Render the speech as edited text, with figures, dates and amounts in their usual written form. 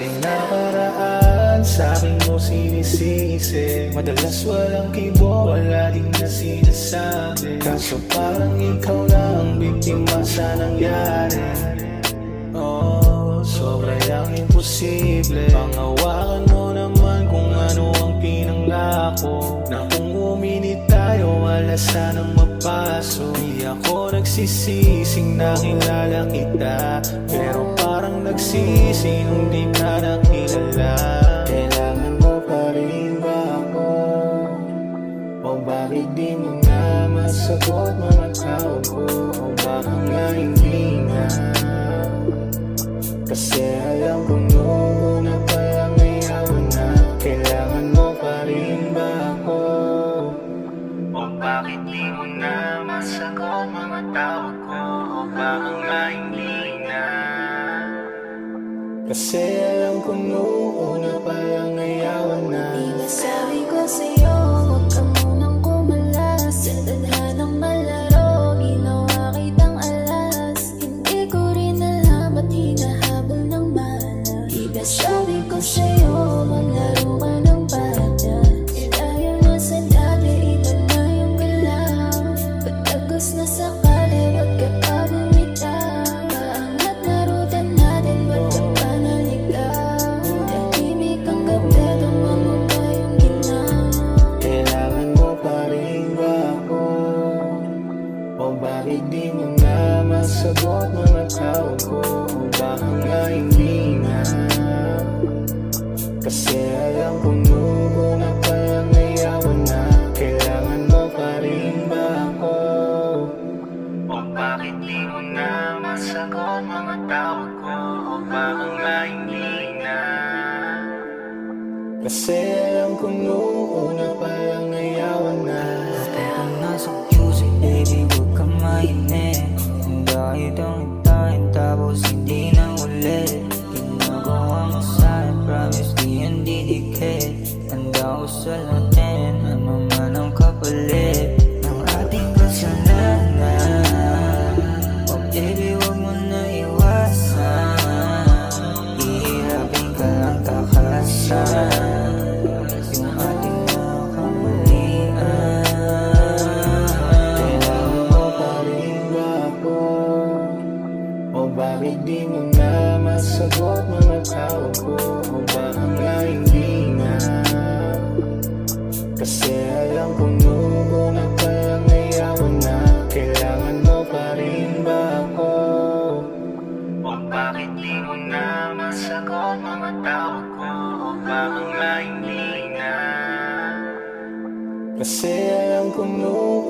ating nakaraan, sa'kin mo sinisisi. Madalas walang kibo, wala din na sinasabi. Kaso parang ikaw lang ang biktima sa nangyari. Oh, sobra yung imposible. Pangawakan mo naman kung ano ang pinanglako, na kung uminit tayo, wala sanang mapasok. Di ako nagsisising nakilala kita, pero parang nagsisi nung di ka nakilala. Kailangan mo pa rin ba ako? O bakit di mo na masagot mga tawag ko? O baka nga hindi na, kasi alam ko noong una pa lang ayaw na. Kailangan mo pa rin ba ako? O bakit di mo na masagot mga tawag ko? O baka nga hindi na, kasi alam ko noong una pa lang ayaw na. Diba sabi ko sa'yo, huwag ka munang kumalas. Sa tadhanang malaro, ginawa kitang alas. Hindi ko rin alam ba't hinahabol ng bala. Diba sabi ko sa'yo, maglaro ka ng bata. Dahil mo sa dati, iba na yung galaw. Patagos na sakali, ba't ka pa bumitaw? Paangat na ruta natin, ba't ka pa naligaw? Tahimik ang gabi, tumango pa yung ginaw. Kailangan mo pa rin ba ako? O bakit di mo na masagot mga tawag ko? O baka nga hindi na, kasi alam ko noong una pa lang ayaw na. Kailangan mo pa rin ba ako? O bakit di mo na masagot mga tawag ko? O baka nga hindi na, kasi alam ko noong una pa lang ayaw na. Pero nasa music, baby, huwag ka mainit. Dahil itong itain, tapos hindi na ulit. Ginagawa mo sa'yo, promise di yan didikit. Handa ko sa latin, ano man ang kapalit ng ating kasalanan. Oh baby, huwag mo na iwasan, ihirapin ka lang takasan yung ating nakamalian. Kailangan mo pa rin ba ako? O bakit di mo na masagot mga tawag ko? O baka nga hindi na, kasi alam ko noong una pa lang ayaw na. Kailangan mo pa rin ba ako? O bakit di mo na masagot mga tawag ko? O baka nga hindi na, kasi alam ko noong